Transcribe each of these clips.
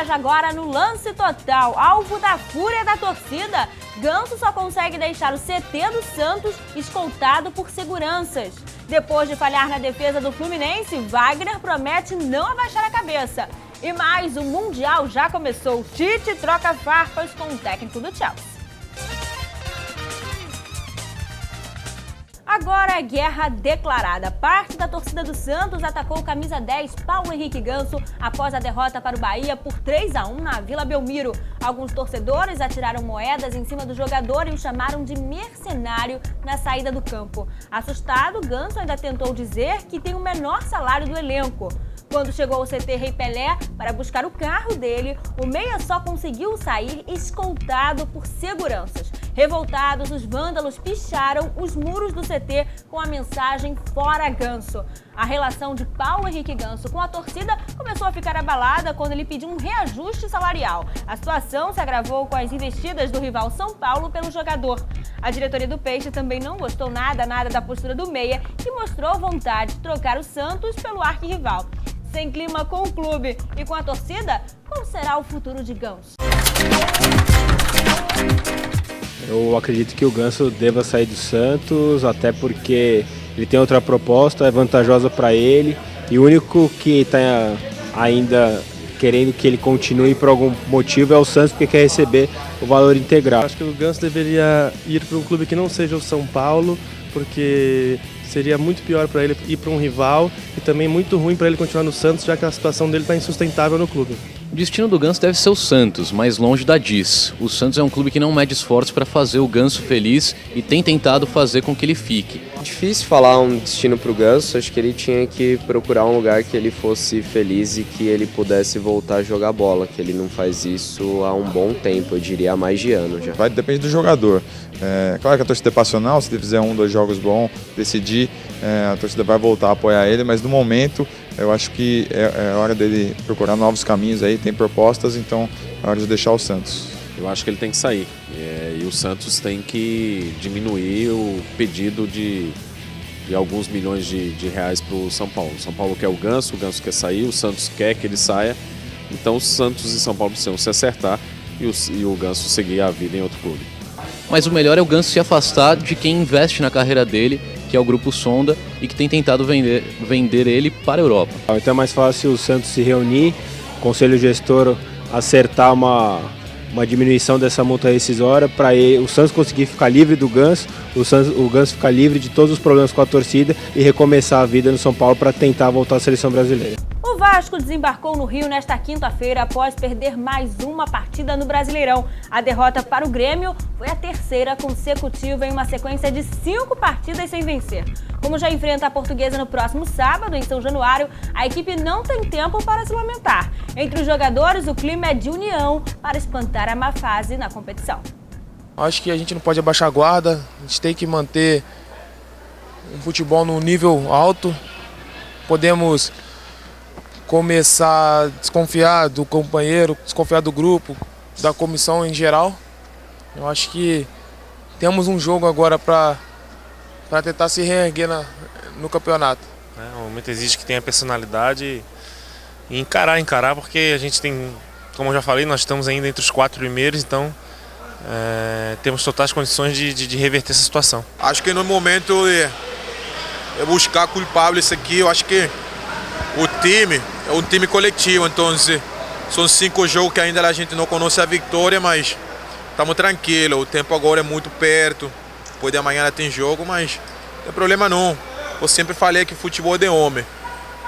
viaja agora no lance total, alvo da fúria da torcida. Ganso só consegue deixar o CT do Santos escoltado por seguranças. Depois de falhar na defesa do Fluminense, Wagner promete não abaixar a cabeça. E mais, o Mundial já começou. Tite troca farpas com o técnico do Chelsea. Agora é guerra declarada. Parte da torcida do Santos atacou o camisa 10, Paulo Henrique Ganso, após a derrota para o Bahia por 3-1 na Vila Belmiro. Alguns torcedores atiraram moedas em cima do jogador e o chamaram de mercenário na saída do campo. Assustado, Ganso ainda tentou dizer que tem o menor salário do elenco. Quando chegou ao CT Rei Pelé para buscar o carro dele, o meia só conseguiu sair escoltado por seguranças. Revoltados, os vândalos picharam os muros do CT com a mensagem "Fora Ganso". A relação de Paulo Henrique Ganso com a torcida começou a ficar abalada quando ele pediu um reajuste salarial. A situação se agravou com as investidas do rival São Paulo pelo jogador. A diretoria do Peixe também não gostou nada da postura do meia, que mostrou vontade de trocar o Santos pelo arquirrival. Sem clima com o clube e com a torcida, qual será o futuro de Ganso? Eu acredito que o Ganso deva sair do Santos, até porque ele tem outra proposta, é vantajosa para ele. E o único que está ainda querendo que ele continue por algum motivo é o Santos, porque quer receber o valor integral. Acho que o Ganso deveria ir para um clube que não seja o São Paulo, porque seria muito pior para ele ir para um rival e também muito ruim para ele continuar no Santos, já que a situação dele está insustentável no clube. O destino do Ganso deve ser o Santos, mais longe da DIS. O Santos é um clube que não mede esforços para fazer o Ganso feliz e tem tentado fazer com que ele fique. Difícil falar um destino para o Ganso, acho que ele tinha que procurar um lugar que ele fosse feliz e que ele pudesse voltar a jogar bola, que ele não faz isso há um bom tempo, eu diria há mais de ano já. Vai depender do jogador. Claro que a torcida é passional, se ele fizer 1, 2 jogos bons, decidir, a torcida vai voltar a apoiar ele, mas no momento eu acho que é hora dele procurar novos caminhos aí, tem propostas, então é hora de deixar o Santos. Eu acho que ele tem que sair e o Santos tem que diminuir o pedido de alguns milhões de reais para o São Paulo. O São Paulo quer o Ganso quer sair, o Santos quer que ele saia, então o Santos e São Paulo precisam se acertar e o Ganso seguir a vida em outro clube. Mas o melhor é o Ganso se afastar de quem investe na carreira dele, que é o Grupo Sonda, e que tem tentado vender ele para a Europa. Então é mais fácil o Santos se reunir, o conselho gestor acertar uma diminuição dessa multa rescisória para o Santos conseguir ficar livre do Ganso, o Ganso ficar livre de todos os problemas com a torcida e recomeçar a vida no São Paulo para tentar voltar à seleção brasileira. O Vasco desembarcou no Rio nesta quinta-feira após perder mais uma partida no Brasileirão. A derrota para o Grêmio foi a terceira consecutiva em uma sequência de 5 partidas sem vencer. Como já enfrenta a Portuguesa no próximo sábado, em São Januário, a equipe não tem tempo para se lamentar. Entre os jogadores, o clima é de união para espantar a má fase na competição. Acho que a gente não pode abaixar a guarda, a gente tem que manter um futebol no nível alto. Podemos começar a desconfiar do companheiro, desconfiar do grupo, da comissão em geral. Eu acho que temos um jogo agora para tentar se reerguer no campeonato. O momento exige que tenha personalidade e encarar, porque a gente tem, como eu já falei, nós estamos ainda entre os 4 primeiros, então temos totais condições de reverter essa situação. Acho que no momento é buscar culpável isso aqui. Eu acho que o time é um time coletivo, então são 5 jogos que ainda a gente não conhece a vitória, mas estamos tranquilos, o tempo agora é muito perto, depois de amanhã tem jogo, mas não tem problema não. Eu sempre falei que futebol é de homem,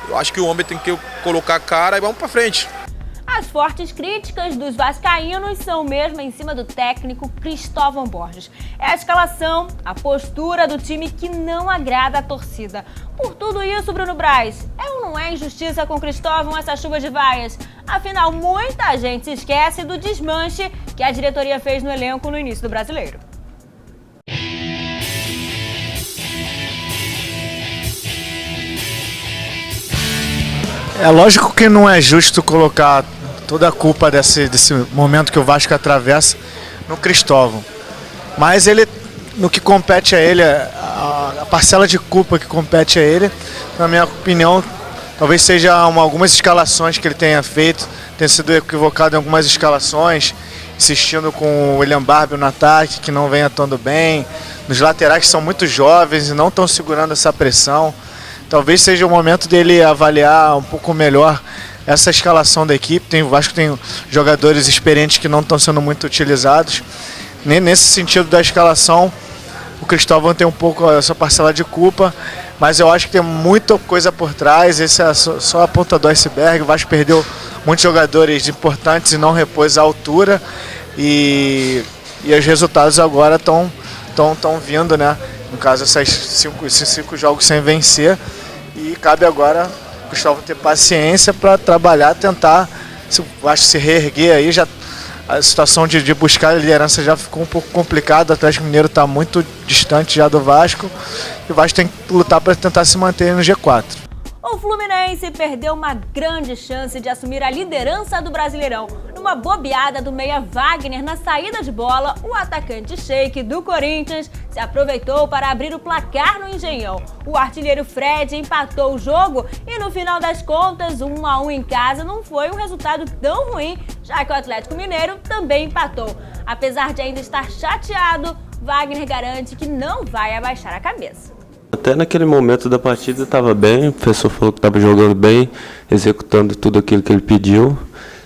eu acho que o homem tem que colocar a cara e vamos para frente. As fortes críticas dos vascaínos são mesmo em cima do técnico Cristóvão Borges. É a escalação, a postura do time que não agrada a torcida. Por tudo isso, Bruno Braz, é ou não é injustiça com Cristóvão essa chuva de vaias? Afinal, muita gente se esquece do desmanche que a diretoria fez no elenco no início do Brasileiro. É lógico que não é justo colocar toda a culpa desse momento que o Vasco atravessa no Cristóvão. Mas ele, no que compete a ele, a parcela de culpa que compete a ele, na minha opinião, talvez seja algumas escalações que ele tenha feito tem sido equivocado em algumas escalações, insistindo com o William Barbie no ataque, que não vem atuando bem, nos laterais que são muito jovens e não estão segurando essa pressão. Talvez seja o momento dele avaliar um pouco melhor essa escalação da equipe. O Vasco tem jogadores experientes que não estão sendo muito utilizados. Nesse sentido da escalação, o Cristóvão tem um pouco essa parcela de culpa, mas eu acho que tem muita coisa por trás. Esse é só a ponta do iceberg. O Vasco perdeu muitos jogadores importantes e não repôs a altura, e os resultados agora estão vindo, né? No caso, esses cinco jogos sem vencer, e cabe agora o Cristóvão ter paciência para trabalhar, tentar, acho, se reerguer aí. Já a situação de buscar a liderança já ficou um pouco complicada. O Atlético Mineiro está muito distante já do Vasco, e o Vasco tem que lutar para tentar se manter no G4. O Fluminense perdeu uma grande chance de assumir a liderança do Brasileirão. Numa bobeada do meia Wagner na saída de bola, o atacante Sheik do Corinthians se aproveitou para abrir o placar no Engenhão. O artilheiro Fred empatou o jogo e, no final das contas, 1-1 em casa não foi um resultado tão ruim, já que o Atlético Mineiro também empatou. Apesar de ainda estar chateado, Wagner garante que não vai abaixar a cabeça. Até naquele momento da partida estava bem, o professor falou que estava jogando bem, executando tudo aquilo que ele pediu.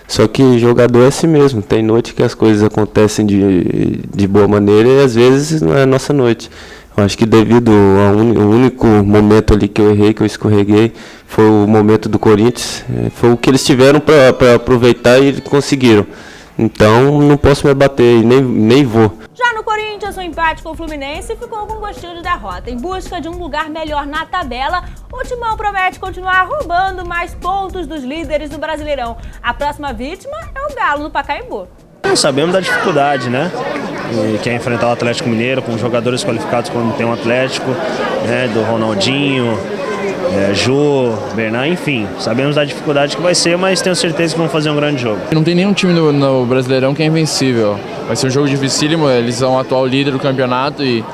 Só que jogador é assim mesmo, tem noite que as coisas acontecem de boa maneira e às vezes não é a nossa noite. Eu acho que devido ao único momento ali que eu errei, que eu escorreguei, foi o momento do Corinthians, foi o que eles tiveram para aproveitar e conseguiram. Então não posso me abater e nem vou. Já no Corinthians, o empate com o Fluminense ficou com gostinho de derrota. Em busca de um lugar melhor na tabela, o Timão promete continuar roubando mais pontos dos líderes do Brasileirão. A próxima vítima é o Galo no Pacaembu. Sabemos da dificuldade, né? Que é enfrentar o Atlético Mineiro com jogadores qualificados como tem o Atlético, né? Do Ronaldinho, Jô, Bernard, enfim. Sabemos da dificuldade que vai ser, mas tenho certeza que vão fazer um grande jogo. Não tem nenhum time no Brasileirão que é invencível. Vai ser um jogo dificílimo, eles são o atual líder do campeonato e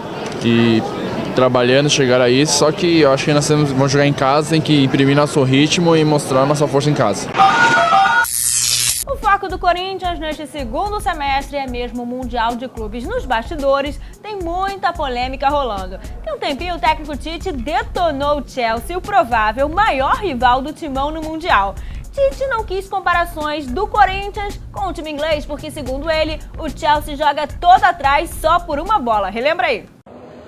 trabalhando, chegar a isso. Só que eu acho que nós vamos jogar em casa, tem que imprimir nosso ritmo e mostrar nossa força em casa. O foco do Corinthians neste segundo semestre é mesmo o Mundial de Clubes. Nos bastidores tem muita polêmica rolando. Tem um tempinho o técnico Tite detonou o Chelsea, o provável maior rival do Timão no Mundial. Tite não quis comparações do Corinthians com o time inglês, porque, segundo ele, o Chelsea joga todo atrás só por uma bola. Relembra aí.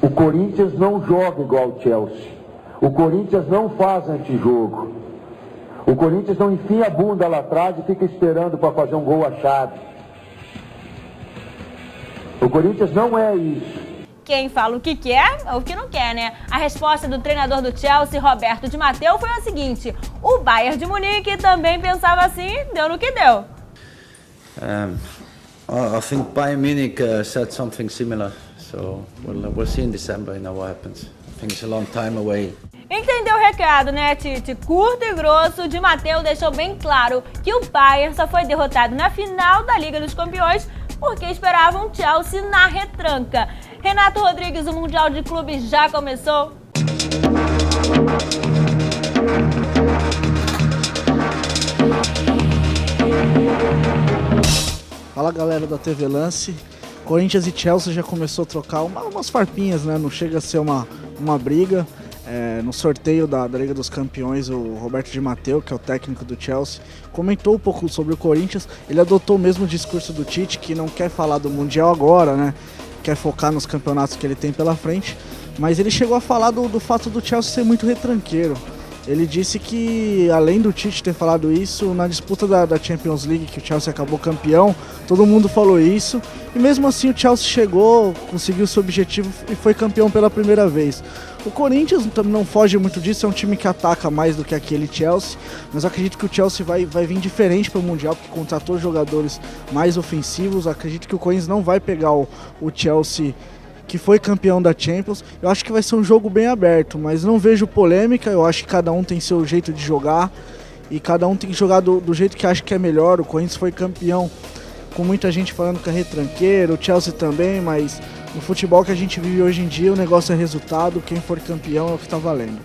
O Corinthians não joga igual o Chelsea. O Corinthians não faz antijogo. O Corinthians não enfia a bunda lá atrás e fica esperando para fazer um gol achado. O Corinthians não é isso. Quem fala o que quer ou o que não quer, né? A resposta do treinador do Chelsea, Roberto Di Matteo, foi a seguinte: o Bayern de Munique também pensava assim, deu no que deu. I think Bayern Munich said something similar, so we'll see in December what happens. I think it's a long time away. Entendeu o recado, né, Tite? Curto e grosso, Di Matteo deixou bem claro que o Bayern só foi derrotado na final da Liga dos Campeões porque esperavam o Chelsea na retranca. Renato Rodrigues, o Mundial de Clubes já começou? Fala, galera da TV Lance. Corinthians e Chelsea já começou a trocar umas farpinhas, né? Não chega a ser uma briga. No sorteio da Liga dos Campeões, o Roberto Di Matteo, que é o técnico do Chelsea, comentou um pouco sobre o Corinthians. Ele adotou o mesmo discurso do Tite, que não quer falar do Mundial agora, né? Quer focar nos campeonatos que ele tem pela frente, mas ele chegou a falar do fato do Chelsea ser muito retranqueiro. Ele disse que, além do Tite ter falado isso, na disputa da Champions League, que o Chelsea acabou campeão, todo mundo falou isso, e mesmo assim o Chelsea chegou, conseguiu seu objetivo e foi campeão pela primeira vez. O Corinthians não foge muito disso, é um time que ataca mais do que aquele Chelsea, mas eu acredito que o Chelsea vai vir diferente para o Mundial, porque contratou jogadores mais ofensivos. Eu acredito que o Corinthians não vai pegar o Chelsea, que foi campeão da Champions. Eu acho que vai ser um jogo bem aberto, mas não vejo polêmica. Eu acho que cada um tem seu jeito de jogar e cada um tem que jogar do jeito que acha que é melhor. O Corinthians foi campeão com muita gente falando que é retranqueiro, o Chelsea também, mas no futebol que a gente vive hoje em dia, o negócio é resultado, quem for campeão é o que está valendo.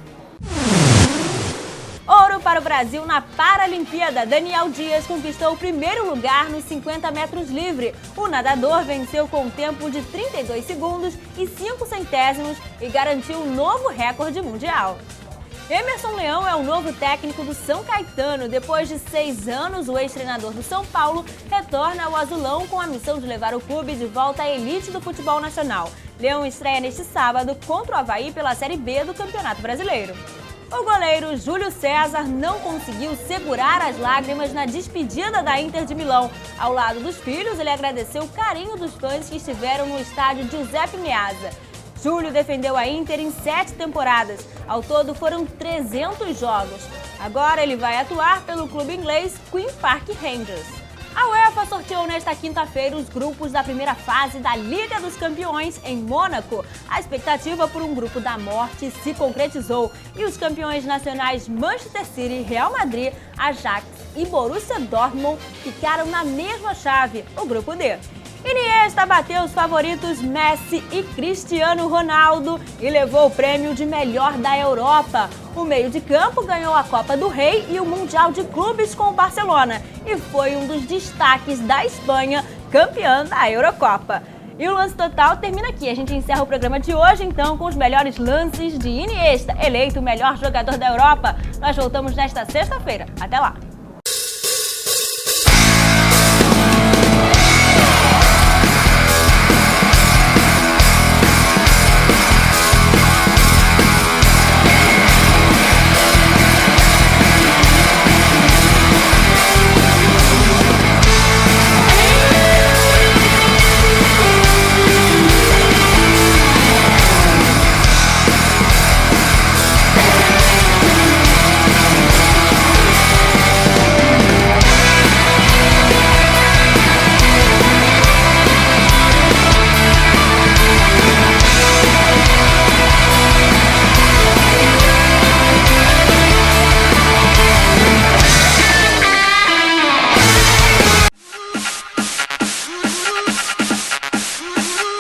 Ouro para o Brasil na Paralimpíada. Daniel Dias conquistou o primeiro lugar nos 50 metros livre. O nadador venceu com um tempo de 32 segundos e 5 centésimos e garantiu um novo recorde mundial. Emerson Leão é o novo técnico do São Caetano. Depois de 6 anos, o ex-treinador do São Paulo retorna ao Azulão com a missão de levar o clube de volta à elite do futebol nacional. Leão estreia neste sábado contra o Avaí pela Série B do Campeonato Brasileiro. O goleiro Júlio César não conseguiu segurar as lágrimas na despedida da Inter de Milão. Ao lado dos filhos, ele agradeceu o carinho dos fãs que estiveram no estádio Giuseppe Meazza. Júlio defendeu a Inter em 7 temporadas. Ao todo foram 300 jogos. Agora ele vai atuar pelo clube inglês Queen Park Rangers. A UEFA sorteou nesta quinta-feira os grupos da primeira fase da Liga dos Campeões em Mônaco. A expectativa por um grupo da morte se concretizou e os campeões nacionais Manchester City, Real Madrid, Ajax e Borussia Dortmund ficaram na mesma chave, o grupo D. Iniesta bateu os favoritos Messi e Cristiano Ronaldo e levou o prêmio de melhor da Europa. O meio de campo ganhou a Copa do Rei e o Mundial de Clubes com o Barcelona e foi um dos destaques da Espanha, campeã da Eurocopa. E o Lance Total termina aqui. A gente encerra o programa de hoje, então, com os melhores lances de Iniesta, eleito o melhor jogador da Europa. Nós voltamos nesta sexta-feira. Até lá!